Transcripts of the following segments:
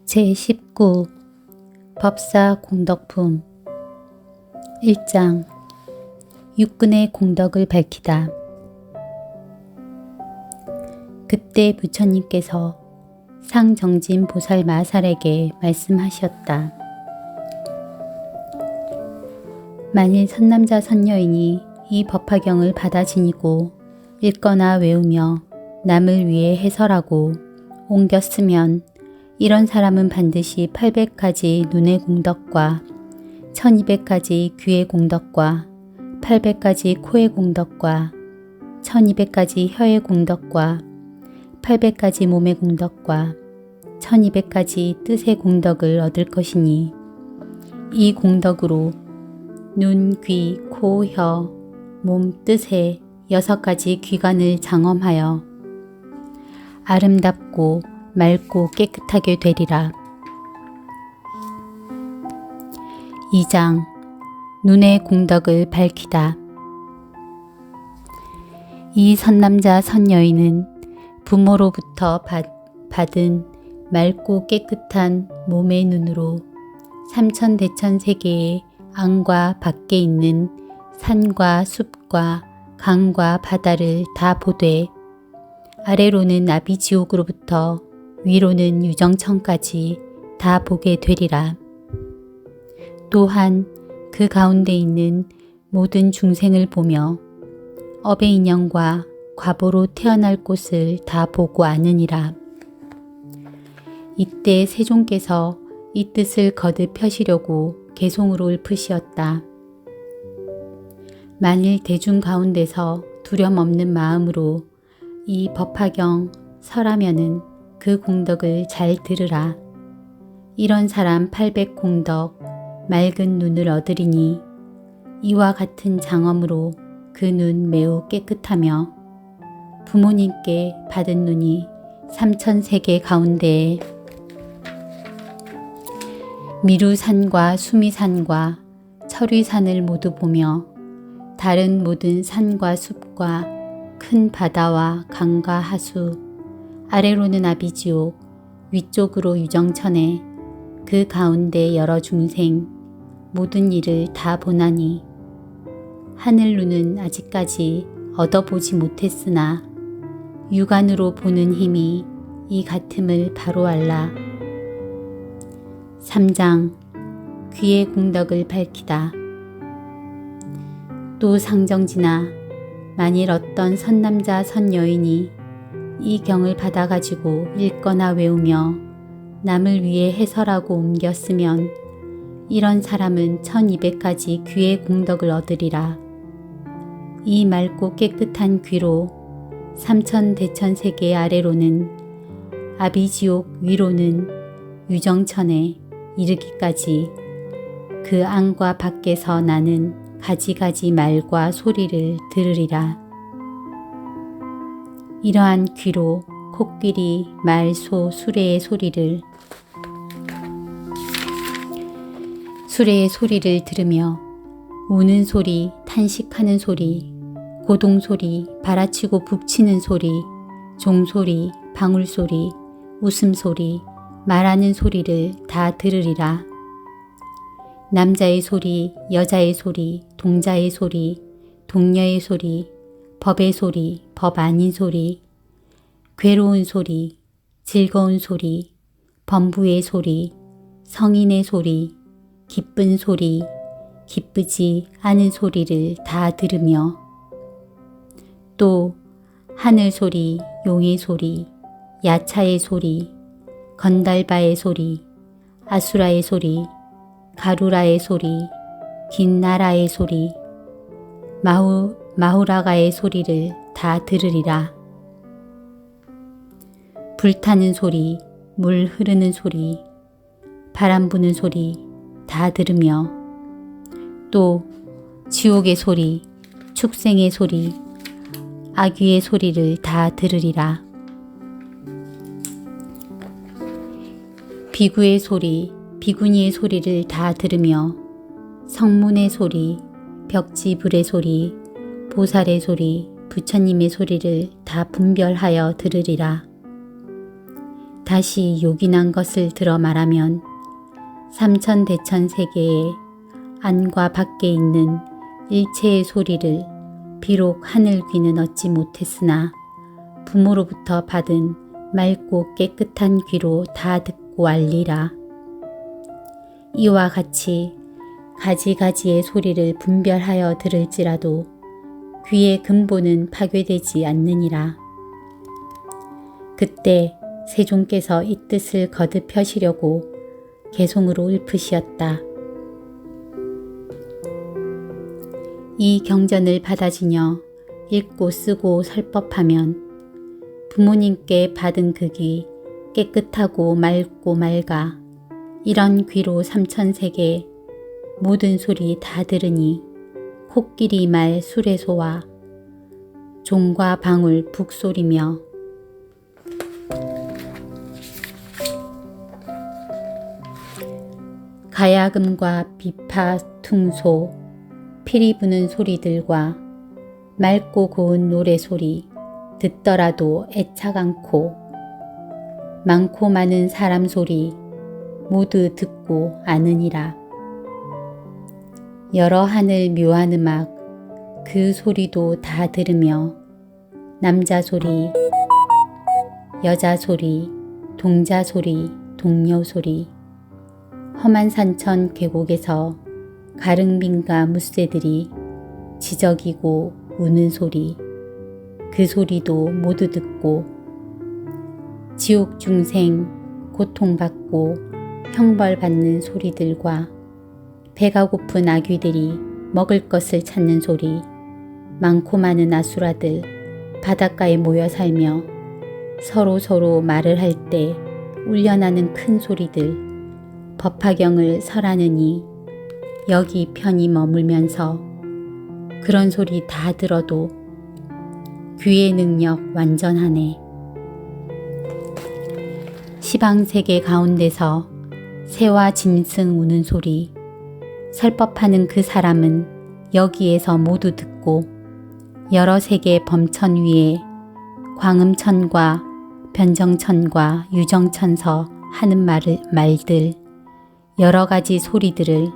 제19 법사 공덕품 1장 육군의 공덕을 밝히다. 그때 부처님께서 상정진 보살 마살에게 말씀하셨다. 만일 선남자 선여인이 이 법화경을 받아 지니고 읽거나 외우며 남을 위해 해설하고 옮겨 쓰면 이런 사람은 반드시 800가지 눈의 공덕과 1200가지 귀의 공덕과 800가지 코의 공덕과 1200가지 혀의 공덕과 800가지 몸의 공덕과 1200가지 뜻의 공덕을 얻을 것이니 이 공덕으로 눈, 귀, 코, 혀, 몸, 뜻의 6가지 귀관을 장엄하여 아름답고 맑고 깨끗하게 되리라. 2장 눈의 공덕을 밝히다. 이 선남자 선여인은 부모로부터 받은 맑고 깨끗한 몸의 눈으로 삼천대천세계의 안과 밖에 있는 산과 숲과 강과 바다를 다 보되 아래로는 아비지옥으로부터 위로는 유정천까지 다 보게 되리라. 또한 그 가운데 있는 모든 중생을 보며 업의 인연과 과보로 태어날 곳을 다 보고 아느니라. 이때 세종께서 이 뜻을 거듭 펴시려고 개송으로 읊으시었다. 만일 대중 가운데서 두려움 없는 마음으로 이 법화경 설하면은 그 공덕을 잘 들으라. 이런 사람 800공덕 맑은 눈을 얻으리니 이와 같은 장엄으로 그 눈 매우 깨끗하며 부모님께 받은 눈이 삼천세계 가운데에 미루산과 수미산과 철위산을 모두 보며 다른 모든 산과 숲과 큰 바다와 강과 하수 아래로는 아비지옥 위쪽으로 유정천에 그 가운데 여러 중생 모든 일을 다 보나니 하늘 눈은 아직까지 얻어보지 못했으나 육안으로 보는 힘이 이 같음을 바로 알라. 3장 귀의 공덕을 밝히다. 또 상정지나 만일 어떤 선남자 선여인이 이 경을 받아가지고 읽거나 외우며 남을 위해 해설하고 옮겨 쓰면 이런 사람은 1200가지 귀의 공덕을 얻으리라. 이 맑고 깨끗한 귀로 삼천대천세계 아래로는 아비지옥 위로는 유정천에 이르기까지 그 안과 밖에서 나는 가지가지 말과 소리를 들으리라. 이러한 귀로 코끼리, 말, 소, 수레의 소리를 들으며 우는 소리, 탄식하는 소리, 고동 소리, 발아치고 북치는 소리, 종소리, 방울소리, 웃음소리, 말하는 소리를 다 들으리라. 남자의 소리, 여자의 소리, 동자의 소리, 동녀의 소리, 법의 소리, 법 아닌 소리, 괴로운 소리, 즐거운 소리, 범부의 소리, 성인의 소리, 기쁜 소리, 기쁘지 않은 소리를 다 들으며 또 하늘 소리, 용의 소리, 야차의 소리, 건달바의 소리, 아수라의 소리, 가루라의 소리, 긴나라의 소리, 마후라가의 소리를 다 들으리라. 불타는 소리, 물 흐르는 소리, 바람 부는 소리 다 들으며 또 지옥의 소리, 축생의 소리, 아귀의 소리를 다 들으리라. 비구의 소리, 비구니의 소리를 다 들으며 성문의 소리, 벽지불의 소리, 보살의 소리, 부처님의 소리를 다 분별하여 들으리라. 다시 요긴한 것을 들어 말하면 삼천대천세계의 안과 밖에 있는 일체의 소리를 비록 하늘 귀는 얻지 못했으나 부모로부터 받은 맑고 깨끗한 귀로 다 듣고 알리라. 이와 같이 가지가지의 소리를 분별하여 들을지라도 귀의 근본은 파괴되지 않느니라. 그때 세종께서 이 뜻을 거듭 펴시려고 개송으로 읊으시었다. 이 경전을 받아지녀 읽고 쓰고 설법하면 부모님께 받은 그 귀 깨끗하고 맑고 맑아 이런 귀로 삼천세계 모든 소리 다 들으니 코끼리 말 수레소와 종과 방울 북소리며 가야금과 비파 퉁소 피리 부는 소리들과 맑고 고운 노래소리 듣더라도 애착 않고 많고 많은 사람 소리 모두 듣고 아느니라. 여러 하늘 묘한 음악 그 소리도 다 들으며 남자 소리, 여자 소리, 동자 소리, 동료 소리 험한 산천 계곡에서 가릉빈과 무새들이 지저귀고 우는 소리 그 소리도 모두 듣고 지옥 중생 고통받고 형벌받는 소리들과 배가 고픈 아귀들이 먹을 것을 찾는 소리 많고 많은 아수라들 바닷가에 모여 살며 서로 말을 할 때 울려나는 큰 소리들 법화경을 설하느니 여기 편히 머물면서 그런 소리 다 들어도 귀의 능력 완전하네. 시방세계 가운데서 새와 짐승 우는 소리 설법하는 그 사람은 여기에서 모두 듣고 여러 세계 범천 위에 광음천과 변정천과 유정천서 하는 말들 여러 가지 소리들을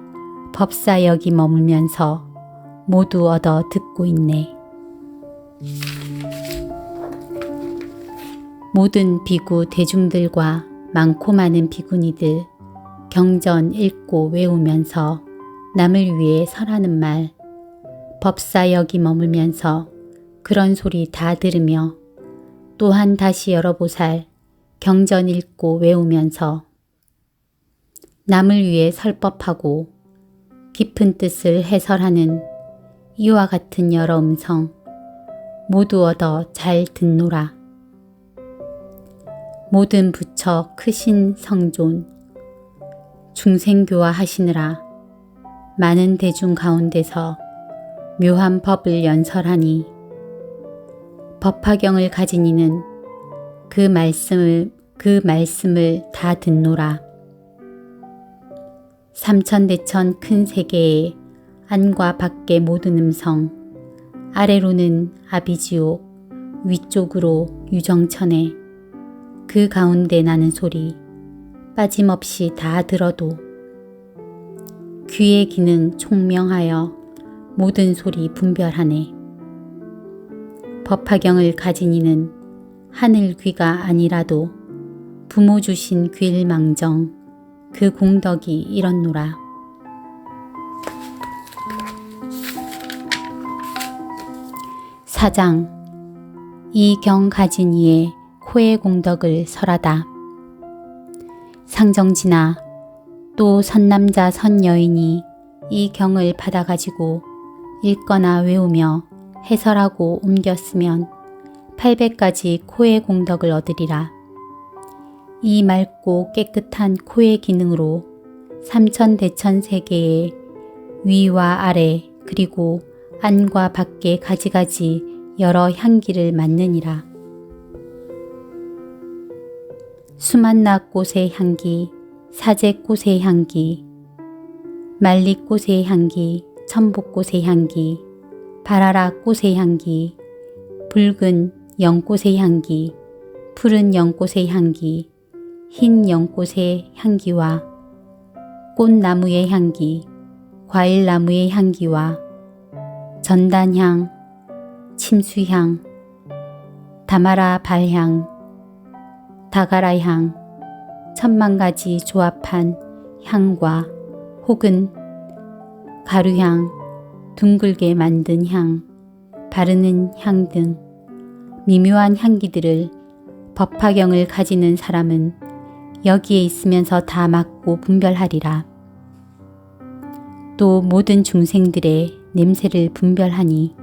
법사 여기 머물면서 모두 얻어 듣고 있네. 모든 비구 대중들과 많고 많은 비구니들 경전 읽고 외우면서 남을 위해 설하는 말 법사 여기 머물면서 그런 소리 다 들으며 또한 다시 열어보살 경전 읽고 외우면서 남을 위해 설법하고 깊은 뜻을 해설하는 이와 같은 여러 음성 모두 얻어 잘 듣노라. 모든 부처 크신 성존 중생교화 하시느라 많은 대중 가운데서 묘한 법을 연설하니 법화경을 가진 이는 그 말씀을 다 듣노라. 삼천대천 큰 세계의 안과 밖의 모든 음성 아래로는 아비지옥 위쪽으로 유정천에 그 가운데 나는 소리 빠짐없이 다 들어도 귀의 기능 총명하여 모든 소리 분별하네. 법화경을 가진 이는 하늘 귀가 아니라도 부모 주신 귀일망정 그 공덕이 이렇노라. 사장 이 경 가진 이의 코의 공덕을 설하다. 상정지나 또 선남자 선여인이 이 경을 받아가지고 읽거나 외우며 해설하고 옮겼으면 800가지 코의 공덕을 얻으리라. 이 맑고 깨끗한 코의 기능으로 삼천대천 세계의 위와 아래 그리고 안과 밖에 가지가지 여러 향기를 맡느니라. 수만나 꽃의 향기, 사제꽃의 향기, 말리꽃의 향기, 천복꽃의 향기, 바라라 꽃의 향기, 붉은 연꽃의 향기, 푸른 연꽃의 향기, 흰 연꽃의 향기와 꽃나무의 향기, 과일나무의 향기와 전단향, 침수향, 다마라 발향, 다가라향, 천만가지 조합한 향과 혹은 가루향, 둥글게 만든 향, 바르는 향 등 미묘한 향기들을 법화경을 가지는 사람은 여기에 있으면서 다 맡고 분별하리라. 또 모든 중생들의 냄새를 분별하니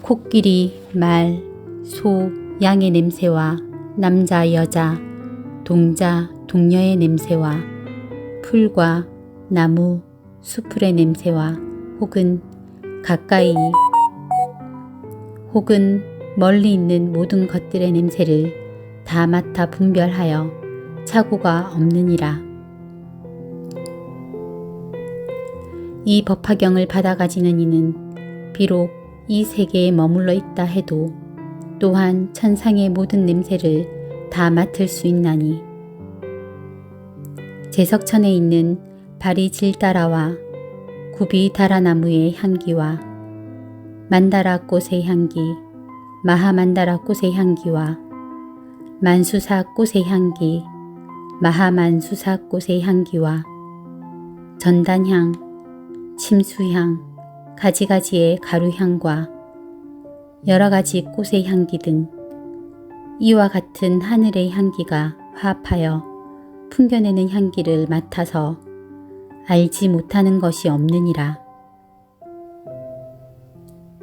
코끼리, 말, 소, 양의 냄새와 남자, 여자, 동자, 동녀의 냄새와 풀과 나무, 수풀의 냄새와 혹은 가까이 혹은 멀리 있는 모든 것들의 냄새를 다 맡아 분별하여 착오가 없느니라. 이 법화경을 받아가지는 이는 비록 이 세계에 머물러 있다 해도 또한 천상의 모든 냄새를 다 맡을 수 있나니 제석천에 있는 바리질다라와 구비다라나무의 향기와 만다라 꽃의 향기, 마하만다라 꽃의 향기와 만수사 꽃의 향기, 마하만수사 꽃의 향기와 전단향, 침수향, 가지가지의 가루향과 여러가지 꽃의 향기 등 이와 같은 하늘의 향기가 화합하여 풍겨내는 향기를 맡아서 알지 못하는 것이 없느니라.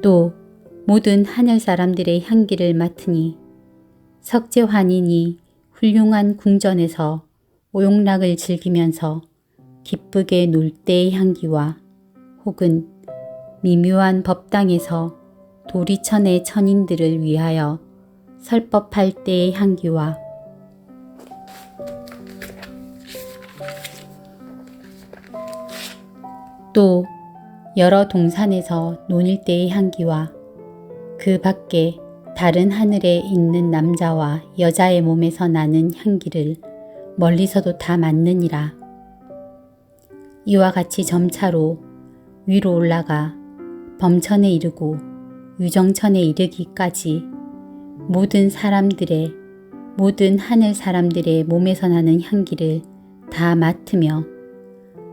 또 모든 하늘 사람들의 향기를 맡으니 석재환인이 훌륭한 궁전에서 오용락을 즐기면서 기쁘게 놀 때의 향기와 혹은 미묘한 법당에서 도리천의 천인들을 위하여 설법할 때의 향기와 또 여러 동산에서 논일 때의 향기와 그 밖에 다른 하늘에 있는 남자와 여자의 몸에서 나는 향기를 멀리서도 다 맡느니라. 이와 같이 점차로 위로 올라가 범천에 이르고 유정천에 이르기까지 모든 하늘 사람들의 몸에서 나는 향기를 다 맡으며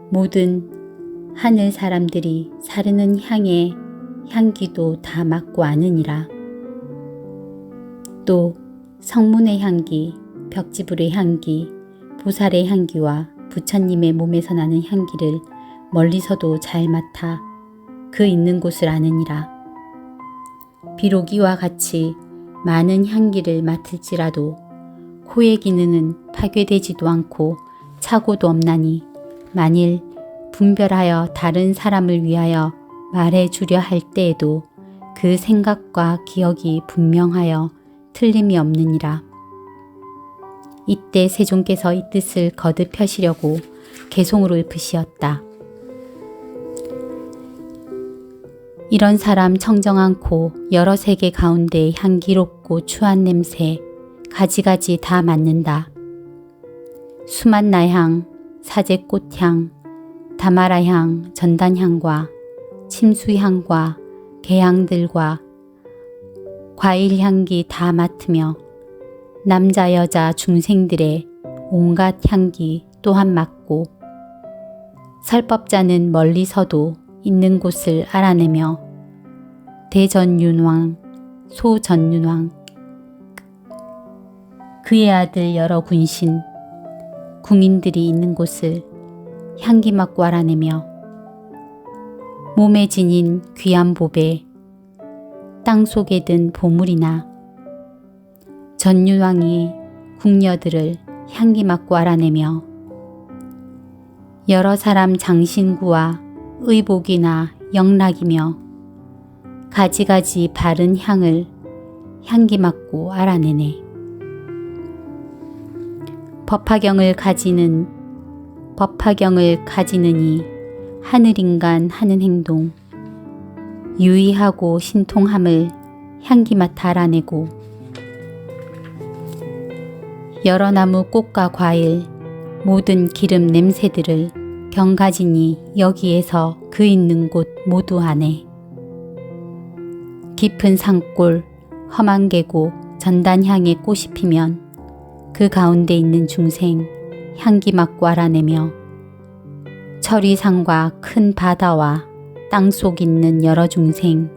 모든 하늘 사람들이 사르는 향의 향기도 다 맡고 아느니라. 또 성문의 향기, 벽지불의 향기, 보살의 향기와 부처님의 몸에서 나는 향기를 멀리서도 잘 맡아 그 있는 곳을 아느니라. 비록 이와 같이 많은 향기를 맡을지라도 코의 기능은 파괴되지도 않고 착오도 없나니 만일 분별하여 다른 사람을 위하여 말해 주려 할 때에도 그 생각과 기억이 분명하여 틀림이 없느니라. 이때 세존께서 이 뜻을 거듭 펴시려고 개송으로 읊으시었다. 이런 사람 청정한 코 여러 세계 가운데 향기롭고 추한 냄새 가지가지 다 맡는다. 수만나향, 사제꽃향, 다마라향, 전단향과 침수향과 개향들과 과일향기 다 맡으며 남자 여자 중생들의 온갖 향기 또한 맡고 설법자는 멀리서도 있는 곳을 알아내며 대전윤왕, 소전윤왕, 그의 아들 여러 군신, 궁인들이 있는 곳을 향기 맡고 알아내며 몸에 지닌 귀한 보배, 땅속에 든 보물이나 전윤왕이 궁녀들을 향기 맡고 알아내며 여러 사람 장신구와 의복이나 영락이며 가지가지 바른 향을 향기 맡고 알아내네. 법화경을 가지느니 하늘인간 하는 행동, 유의하고 신통함을 향기 맡아 알아내고 여러 나무 꽃과 과일, 모든 기름 냄새들을 경가지니 여기에서 그 있는 곳 모두 하네. 깊은 산골, 험한 계곡, 전단향의 꽃이 피면 그 가운데 있는 중생 향기 맡고 알아내며 철위산과 큰 바다와 땅속 있는 여러 중생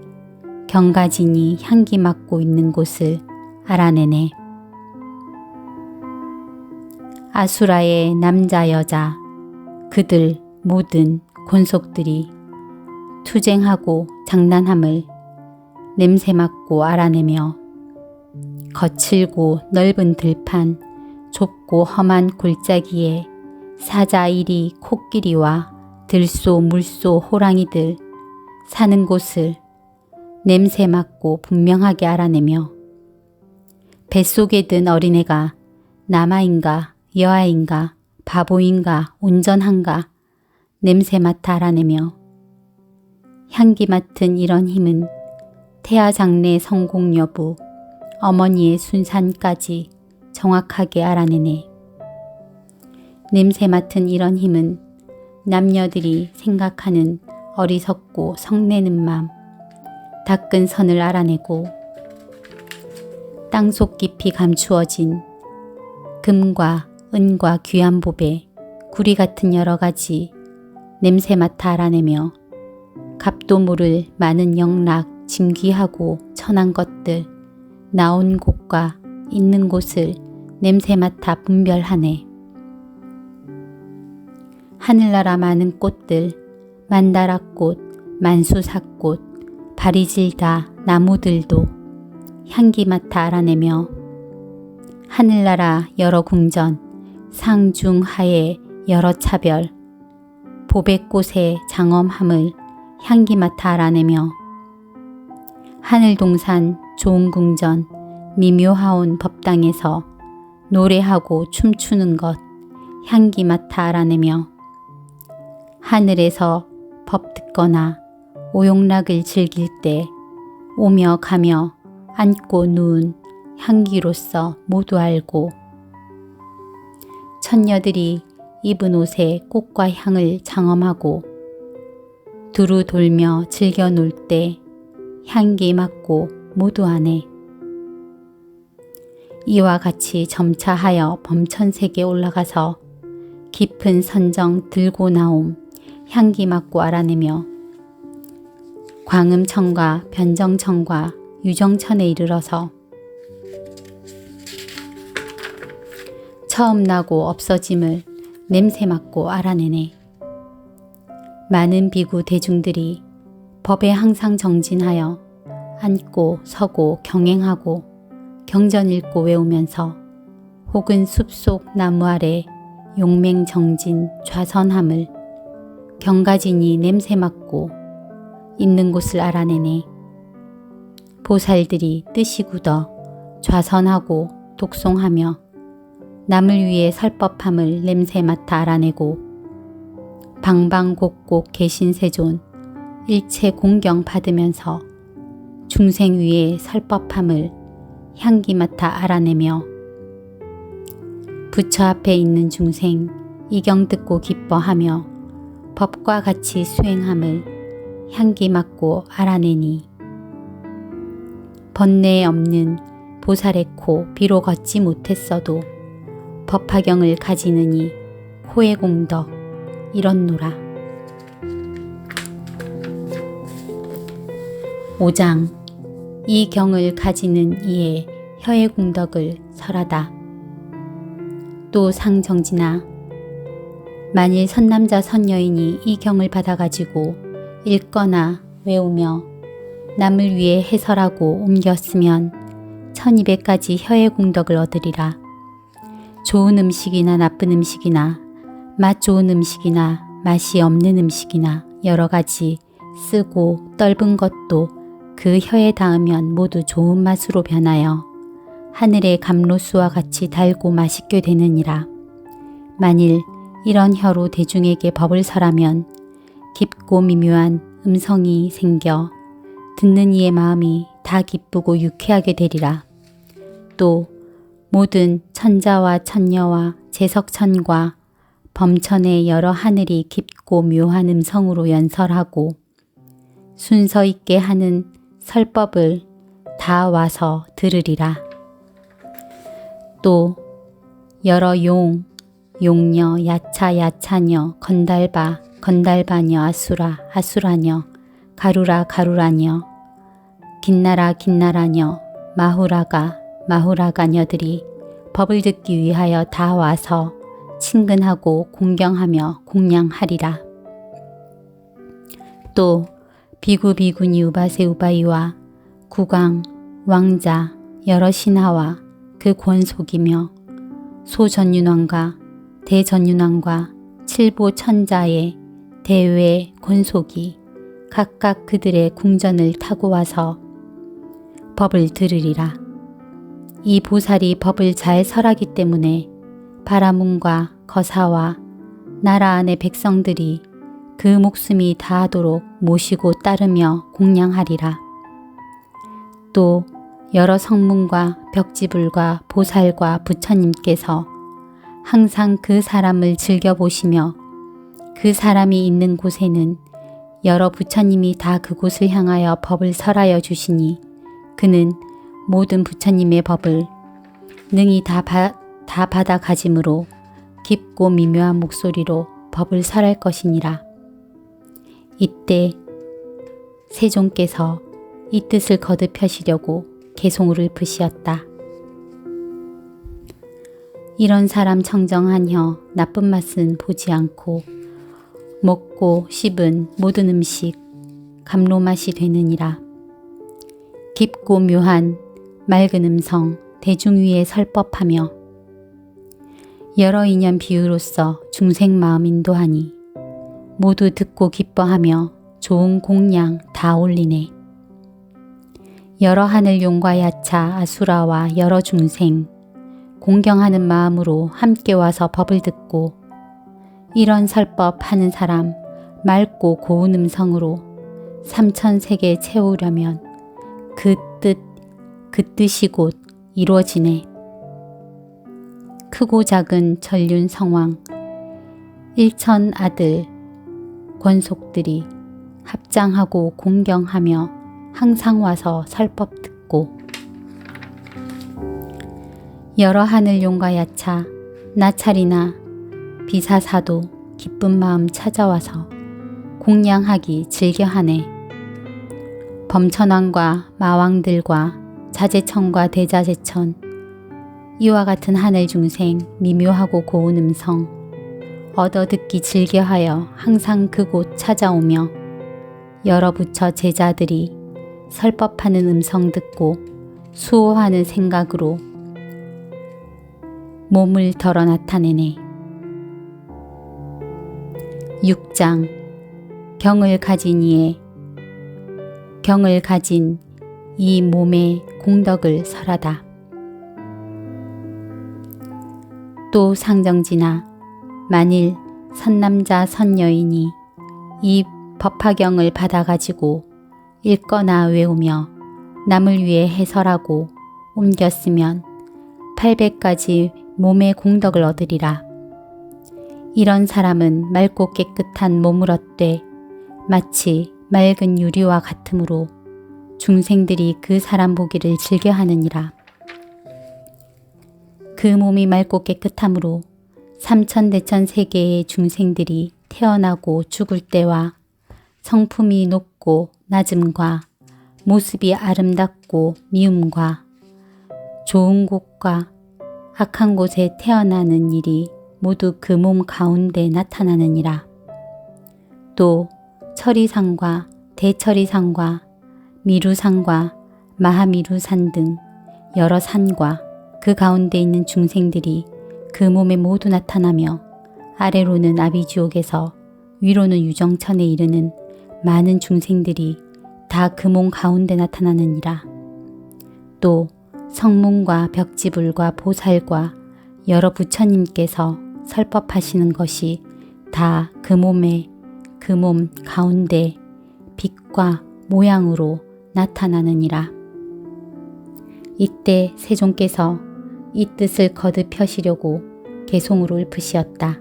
경가진이 향기 맡고 있는 곳을 알아내네. 아수라의 남자 여자 그들 모든 권속들이 투쟁하고 장난함을 냄새 맡고 알아내며 거칠고 넓은 들판 좁고 험한 골짜기에 사자이리 코끼리와 들소 물소 호랑이들 사는 곳을 냄새 맡고 분명하게 알아내며 뱃속에 든 어린애가 남아인가 여아인가 바보인가 온전한가 냄새 맡아 알아내며 향기 맡은 이런 힘은 태아 장래 성공 여부 어머니의 순산까지 정확하게 알아내네. 냄새 맡은 이런 힘은 남녀들이 생각하는 어리석고 성내는 맘, 닦은 선을 알아내고 땅속 깊이 감추어진 금과 은과 귀한 보배, 구리 같은 여러 가지 냄새 맡아 알아내며 값도 모를 많은 영락, 진귀하고 천한 것들, 나온 곳과 있는 곳을 냄새 맡아 분별하네. 하늘나라 많은 꽃들, 만다라꽃, 만수사꽃, 바리질다 나무들도 향기 맡아 알아내며 하늘나라 여러 궁전, 상중하의 여러 차별, 보배꽃의 장엄함을 향기 맡아 알아내며 하늘동산 좋은 궁전, 미묘하온 법당에서 노래하고 춤추는 것 향기 맡아 알아내며 하늘에서 법 듣거나 오용락을 즐길 때 오며 가며 앉고 누운 향기로서 모두 알고 천녀들이 입은 옷에 꽃과 향을 장엄하고 두루 돌며 즐겨 놀 때 향기 맡고 모두 아네. 이와 같이 점차하여 범천색에 올라가서 깊은 선정 들고 나옴 향기 맡고 알아내며 광음천과 변정천과 유정천에 이르러서 처음 나고 없어짐을 냄새 맡고 알아내네. 많은 비구 대중들이 법에 항상 정진하여 앉고 서고 경행하고 경전 읽고 외우면서 혹은 숲속 나무 아래 용맹정진 좌선함을 경가진이 냄새 맡고 있는 곳을 알아내네. 보살들이 뜻이 굳어 좌선하고 독송하며 남을 위해 설법함을 냄새 맡아 알아내고 방방곡곡 계신세존 일체 공경 받으면서 중생 위에 설법함을 향기 맡아 알아내며 부처 앞에 있는 중생 이경 듣고 기뻐하며 법과 같이 수행함을 향기 맡고 알아내니 번뇌에 없는 보살의 코 비로 걷지 못했어도 법화경을 가지느니 코의 공덕 이렇노라. 5장 이 경을 가지는 이의 혀의 공덕을 설하다. 또 상정진아 만일 선남자 선여인이 이 경을 받아가지고 읽거나 외우며 남을 위해 해설하고 옮겼으면 1200가지 혀의 공덕을 얻으리라. 좋은 음식이나 나쁜 음식이나 맛 좋은 음식이나 맛이 없는 음식이나 여러 가지 쓰고 떫은 것도 그 혀에 닿으면 모두 좋은 맛으로 변하여 하늘의 감로수와 같이 달고 맛있게 되느니라. 만일 이런 혀로 대중에게 법을 설하면 깊고 미묘한 음성이 생겨 듣는 이의 마음이 다 기쁘고 유쾌하게 되리라. 또 모든 천자와 천녀와 제석천과 범천의 여러 하늘이 깊고 묘한 음성으로 연설하고 순서 있게 하는 설법을 다 와서 들으리라. 또 여러 용, 용녀, 야차, 야차녀, 건달바, 건달바녀, 아수라, 아수라녀, 가루라, 가루라녀, 긴나라, 긴나라녀, 마후라가, 마후라가녀들이 법을 듣기 위하여 다 와서 친근하고 공경하며 공양하리라. 또 비구 비구니 우바세 우바이와 국왕, 왕자, 여러 신하와 그 권속이며 소전윤왕과 대전윤왕과 칠보 천자의 대외 권속이 각각 그들의 궁전을 타고 와서 법을 들으리라. 이 보살이 법을 잘 설하기 때문에 바라문과 거사와 나라 안의 백성들이 그 목숨이 다하도록 모시고 따르며 공양하리라. 또 여러 성문과 벽지불과 보살과 부처님께서 항상 그 사람을 즐겨보시며 그 사람이 있는 곳에는 여러 부처님이 다 그곳을 향하여 법을 설하여 주시니 그는 모든 부처님의 법을 능히 다 받아 가짐으로 깊고 미묘한 목소리로 법을 설할 것이니라. 이때 세종께서 이 뜻을 거듭하시려고 개송을 읊으시었다. 이런 사람 청정하녀 나쁜 맛은 보지 않고 먹고 씹은 모든 음식 감로맛이 되느니라. 깊고 묘한 맑은 음성 대중 위에 설법하며 여러 인연 비유로서 중생 마음 인도하니 모두 듣고 기뻐하며 좋은 공양 다 올리네. 여러 하늘 용과 야차 아수라와 여러 중생 공경하는 마음으로 함께 와서 법을 듣고 이런 설법 하는 사람 맑고 고운 음성으로 삼천세계 채우려면 그 뜻이 곧 이루어지네. 크고 작은 전륜 성왕 일천 아들 권속들이 합장하고 공경하며 항상 와서 설법 듣고 여러 하늘 용과 야차 나찰이나 비사사도 기쁜 마음 찾아와서 공양하기 즐겨하네. 범천왕과 마왕들과 자제천과 대자제천 이와 같은 하늘 중생 미묘하고 고운 음성 얻어 듣기 즐겨하여 항상 그곳 찾아오며 여러 부처 제자들이 설법하는 음성 듣고 수호하는 생각으로 몸을 덜어 나타내네. 6장 경을 가진 이에 경을 가진 이 몸의 공덕을 설하다. 또 상정지나 만일 선남자 선여인이 이 법화경을 받아가지고 읽거나 외우며 남을 위해 해설하고 옮겼으면 800가지 몸의 공덕을 얻으리라. 이런 사람은 맑고 깨끗한 몸을 얻되 마치 맑은 유리와 같으므로 중생들이 그 사람 보기를 즐겨하느니라. 그 몸이 맑고 깨끗함으로 삼천대천 세계의 중생들이 태어나고 죽을 때와 성품이 높고 낮음과 모습이 아름답고 미움과 좋은 곳과 악한 곳에 태어나는 일이 모두 그 몸 가운데 나타나느니라. 또 철이상과 대철이상과 미루상과 마하미루산 등 여러 산과 그 가운데 있는 중생들이 그 몸에 모두 나타나며 아래로는 아비지옥에서 위로는 유정천에 이르는 많은 중생들이 다 그 몸 가운데 나타나느니라. 또 성문과 벽지불과 보살과 여러 부처님께서 설법하시는 것이 다 그 몸에 그 몸 가운데 빛과 모양으로 나타나느니라. 이때 세종께서 이 뜻을 거듭 펴시려고 개송으로 읊으시었다.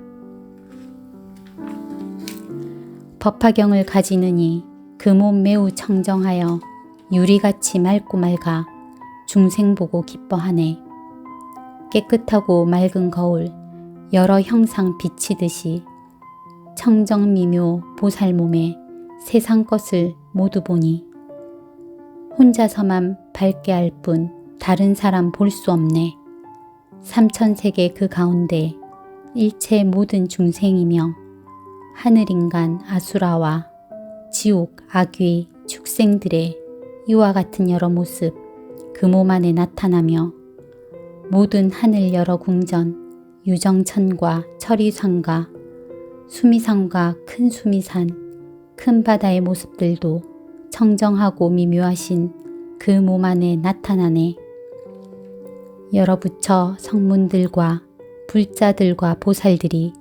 법화경을 가지느니 그 몸 매우 청정하여 유리같이 맑고 맑아 중생 보고 기뻐하네. 깨끗하고 맑은 거울 여러 형상 비치듯이 청정미묘 보살 몸에 세상 것을 모두 보니 혼자서만 밝게 알 뿐 다른 사람 볼 수 없네. 삼천세계 그 가운데 일체 모든 중생이며 하늘인간 아수라와 지옥 악귀 축생들의 이와 같은 여러 모습 그 몸 안에 나타나며 모든 하늘 여러 궁전 유정천과 철이산과 수미산과 큰 수미산 큰 바다의 모습들도 청정하고 미묘하신 그 몸 안에 나타나네. 여러 부처 성문들과 불자들과 보살들이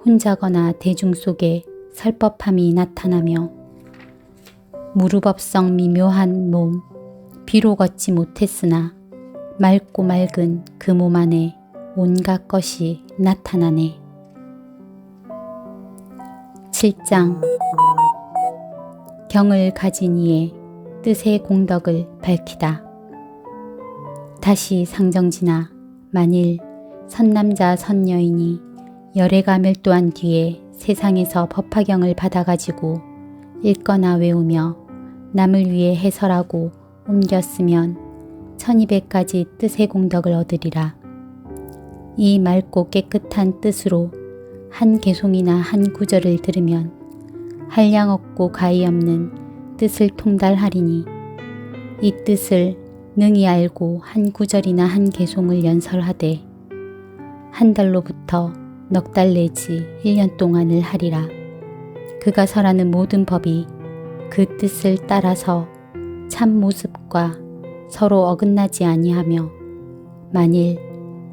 혼자거나 대중 속에 설법함이 나타나며 무르법성 미묘한 몸 비록 얻지 못했으나 맑고 맑은 그 몸 안에 온갖 것이 나타나네. 7장 경을 가진 이의 뜻의 공덕을 밝히다. 다시 상정지나 만일 선남자 선여인이 열애가 멸도한 뒤에 세상에서 법화경을 받아가지고 읽거나 외우며 남을 위해 해설하고 옮겼으면 1200가지 뜻의 공덕을 얻으리라. 이 맑고 깨끗한 뜻으로 한 개송이나 한 구절을 들으면 한량 없고 가히 없는 뜻을 통달하리니 이 뜻을 능히 알고 한 구절이나 한 개송을 연설하되 한 달로부터 넉 달 내지 1년 동안을 하리라. 그가 설하는 모든 법이 그 뜻을 따라서 참 모습과 서로 어긋나지 아니하며 만일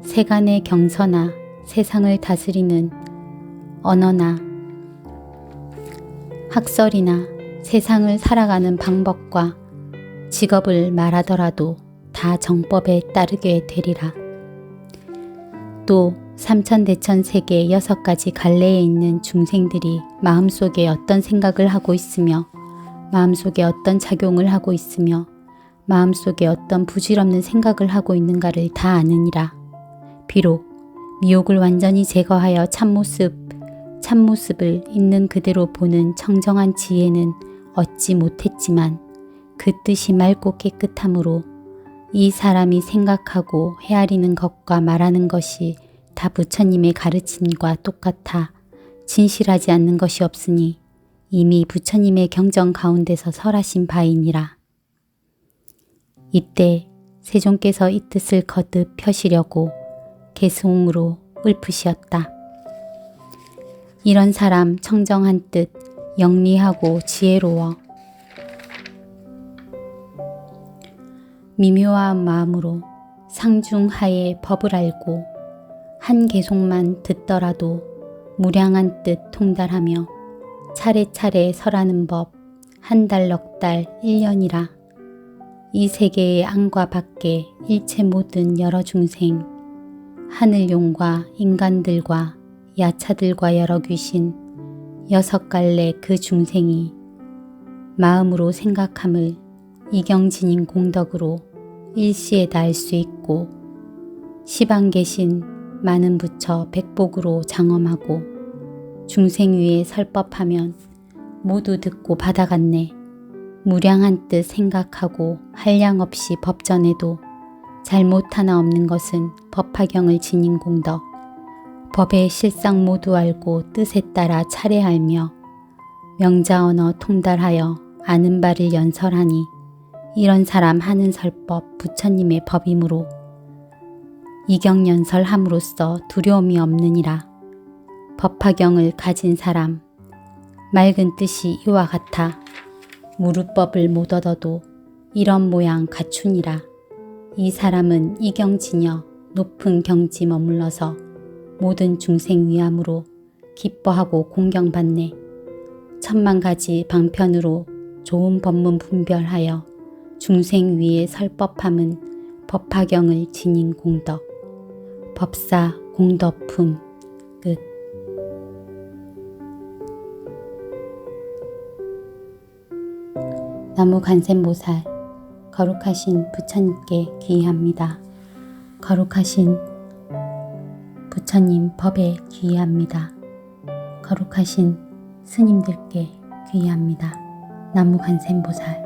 세간의 경서나 세상을 다스리는 언어나 학설이나 세상을 살아가는 방법과 직업을 말하더라도 다 정법에 따르게 되리라. 또 삼천대천 세계 6가지 갈래에 있는 중생들이 마음속에 어떤 생각을 하고 있으며 마음속에 어떤 작용을 하고 있으며 마음속에 어떤 부질없는 생각을 하고 있는가를 다 아느니라. 비록 미혹을 완전히 제거하여 참모습을 있는 그대로 보는 청정한 지혜는 얻지 못했지만 그 뜻이 맑고 깨끗함으로 이 사람이 생각하고 헤아리는 것과 말하는 것이 다 부처님의 가르침과 똑같아 진실하지 않는 것이 없으니 이미 부처님의 경전 가운데서 설하신 바이니라. 이때 세존께서 이 뜻을 거듭 펴시려고 개송으로 읊으시었다. 이런 사람 청정한 뜻, 영리하고 지혜로워 미묘한 마음으로 상중하의 법을 알고 한 개송만 듣더라도 무량한 뜻 통달하며 차례차례 설하는 법 한 달 넉 달 1년이라. 이 세계의 안과 밖에 일체 모든 여러 중생 하늘용과 인간들과 야차들과 여러 귀신 6갈래 그 중생이 마음으로 생각함을 이경진인 공덕으로 일시에 다 알 수 있고 시방 계신 많은 부처 백복으로 장엄하고 중생 위에 설법하면 모두 듣고 받아갔네. 무량한 뜻 생각하고 한량 없이 법전에도 잘못 하나 없는 것은 법화경을 지닌 공덕, 법의 실상 모두 알고 뜻에 따라 차례 알며 명자 언어 통달하여 아는 바를 연설하니 이런 사람 하는 설법 부처님의 법이므로 이경연설함으로써 두려움이 없느니라. 법화경을 가진 사람 맑은 뜻이 이와 같아 무르법을 못 얻어도 이런 모양 갖추니라. 이 사람은 이경지녀 높은 경지 머물러서 모든 중생 위함으로 기뻐하고 공경받네. 천만 가지 방편으로 좋은 법문 분별하여 중생 위에 설법함은 법화경을 지닌 공덕. 법사 공덕품 끝. 나무간센보살 거룩하신 부처님께 귀의합니다. 거룩하신 부처님 법에 귀의합니다. 거룩하신 스님들께 귀의합니다. 나무간센보살